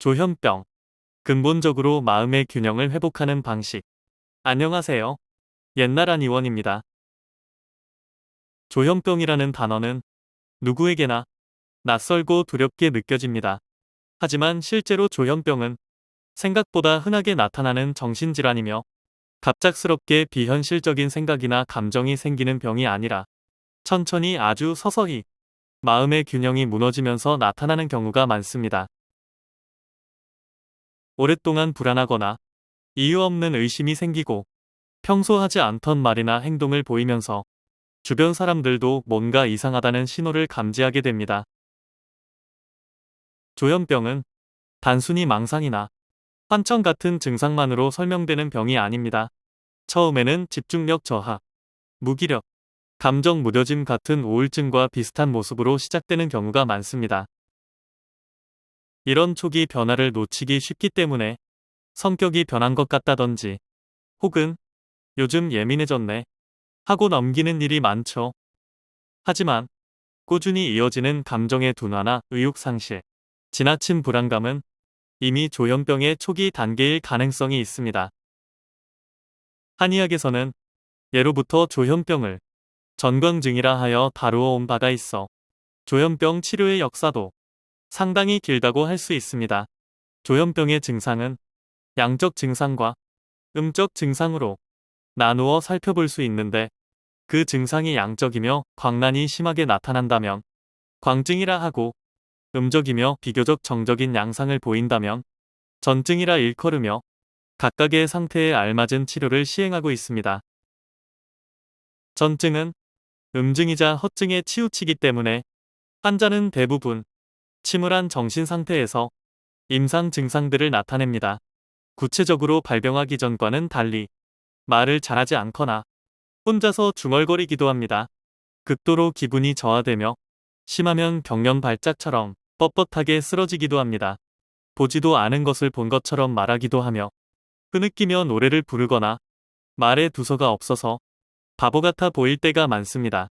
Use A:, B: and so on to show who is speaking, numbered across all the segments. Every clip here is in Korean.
A: 조현병. 근본적으로 마음의 균형을 회복하는 방식. 안녕하세요. 옛나란 의원입니다. 조현병이라는 단어는 누구에게나 낯설고 두렵게 느껴집니다. 하지만 실제로 조현병은 생각보다 흔하게 나타나는 정신질환이며 갑작스럽게 비현실적인 생각이나 감정이 생기는 병이 아니라 천천히 아주 서서히 마음의 균형이 무너지면서 나타나는 경우가 많습니다. 오랫동안 불안하거나 이유 없는 의심이 생기고 평소 하지 않던 말이나 행동을 보이면서 주변 사람들도 뭔가 이상하다는 신호를 감지하게 됩니다. 조현병은 단순히 망상이나 환청 같은 증상만으로 설명되는 병이 아닙니다. 처음에는 집중력 저하, 무기력, 감정 무뎌짐 같은 우울증과 비슷한 모습으로 시작되는 경우가 많습니다. 이런 초기 변화를 놓치기 쉽기 때문에 성격이 변한 것 같다든지 혹은 요즘 예민해졌네 하고 넘기는 일이 많죠. 하지만 꾸준히 이어지는 감정의 둔화나 의욕 상실, 지나친 불안감은 이미 조현병의 초기 단계일 가능성이 있습니다. 한의학에서는 예로부터 조현병을 전광증이라 하여 다루어 온 바가 있어 조현병 치료의 역사도 상당히 길다고 할 수 있습니다. 조현병의 증상은 양적 증상과 음적 증상으로 나누어 살펴볼 수 있는데 그 증상이 양적이며 광란이 심하게 나타난다면 광증이라 하고 음적이며 비교적 정적인 양상을 보인다면 전증이라 일컬으며 각각의 상태에 알맞은 치료를 시행하고 있습니다. 전증은 음증이자 허증에 치우치기 때문에 환자는 대부분 침울한 정신 상태에서 임상 증상들을 나타냅니다. 구체적으로 발병하기 전과는 달리 말을 잘하지 않거나 혼자서 중얼거리기도 합니다. 극도로 기분이 저하되며 심하면 경련 발작처럼 뻣뻣하게 쓰러지기도 합니다. 보지도 않은 것을 본 것처럼 말하기도 하며 흐느끼며 노래를 부르거나 말에 두서가 없어서 바보 같아 보일 때가 많습니다.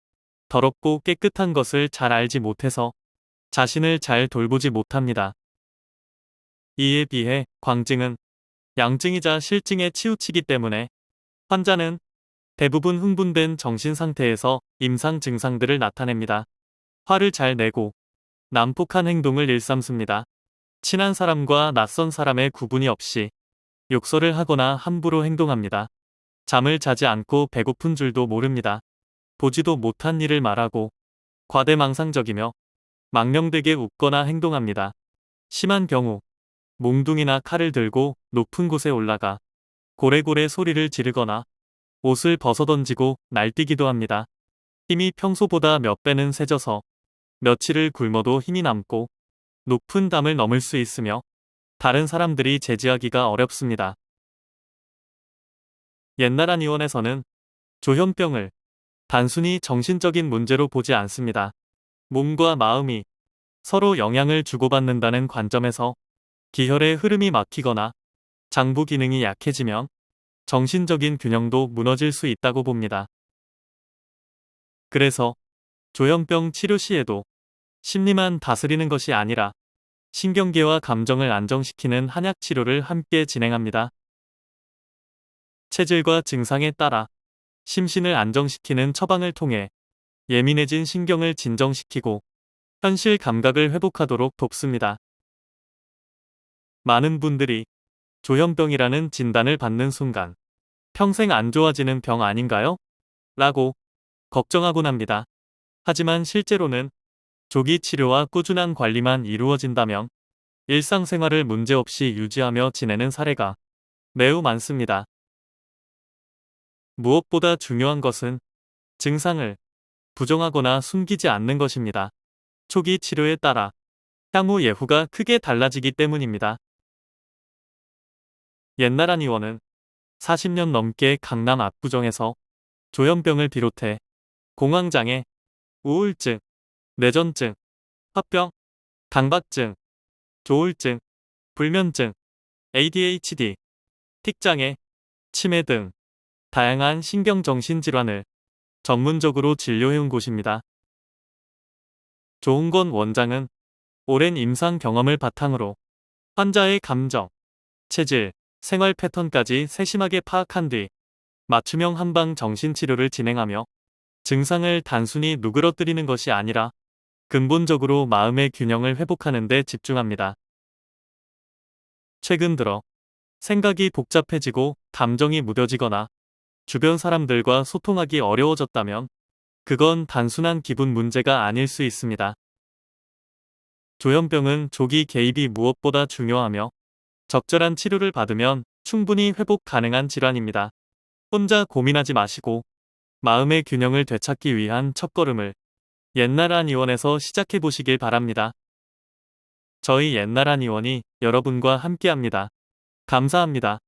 A: 더럽고 깨끗한 것을 잘 알지 못해서 자신을 잘 돌보지 못합니다. 이에 비해 광증은 양증이자 실증에 치우치기 때문에 환자는 대부분 흥분된 정신 상태에서 임상 증상들을 나타냅니다. 화를 잘 내고 난폭한 행동을 일삼습니다. 친한 사람과 낯선 사람의 구분이 없이 욕설을 하거나 함부로 행동합니다. 잠을 자지 않고 배고픈 줄도 모릅니다. 보지도 못한 일을 말하고 과대망상적이며 망령되게 웃거나 행동합니다. 심한 경우 몽둥이나 칼을 들고 높은 곳에 올라가 고래고래 소리를 지르거나 옷을 벗어던지고 날뛰기도 합니다. 힘이 평소보다 몇 배는 세져서 며칠을 굶어도 힘이 남고 높은 담을 넘을 수 있으며 다른 사람들이 제지하기가 어렵습니다. 옛나란 의원에서는 조현병을 단순히 정신적인 문제로 보지 않습니다. 몸과 마음이 서로 영향을 주고받는다는 관점에서 기혈의 흐름이 막히거나 장부 기능이 약해지면 정신적인 균형도 무너질 수 있다고 봅니다. 그래서 조현병 치료 시에도 심리만 다스리는 것이 아니라 신경계와 감정을 안정시키는 한약 치료를 함께 진행합니다. 체질과 증상에 따라 심신을 안정시키는 처방을 통해 예민해진 신경을 진정시키고 현실 감각을 회복하도록 돕습니다. 많은 분들이 조현병이라는 진단을 받는 순간 평생 안 좋아지는 병 아닌가요? 라고 걱정하곤 합니다. 하지만 실제로는 조기 치료와 꾸준한 관리만 이루어진다면 일상생활을 문제없이 유지하며 지내는 사례가 매우 많습니다. 무엇보다 중요한 것은 증상을 부정하거나 숨기지 않는 것입니다. 초기 치료에 따라 향후 예후가 크게 달라지기 때문입니다. 옛나란 의원은 40년 넘게 강남 압구정에서 조현병을 비롯해 공황장애, 우울증, 뇌전증, 화병, 강박증, 조울증, 불면증, ADHD, 틱장애, 치매 등 다양한 신경정신질환을 전문적으로 진료해온 곳입니다. 조은건 원장은 오랜 임상 경험을 바탕으로 환자의 감정, 체질, 생활 패턴까지 세심하게 파악한 뒤 맞춤형 한방 정신치료를 진행하며 증상을 단순히 누그러뜨리는 것이 아니라 근본적으로 마음의 균형을 회복하는 데 집중합니다. 최근 들어 생각이 복잡해지고 감정이 무뎌지거나 주변 사람들과 소통하기 어려워졌다면 그건 단순한 기분 문제가 아닐 수 있습니다. 조현병은 조기 개입이 무엇보다 중요하며 적절한 치료를 받으면 충분히 회복 가능한 질환입니다. 혼자 고민하지 마시고 마음의 균형을 되찾기 위한 첫걸음을 옛날 한의원에서 시작해 보시길 바랍니다. 저희 옛날 한의원이 여러분과 함께합니다. 감사합니다.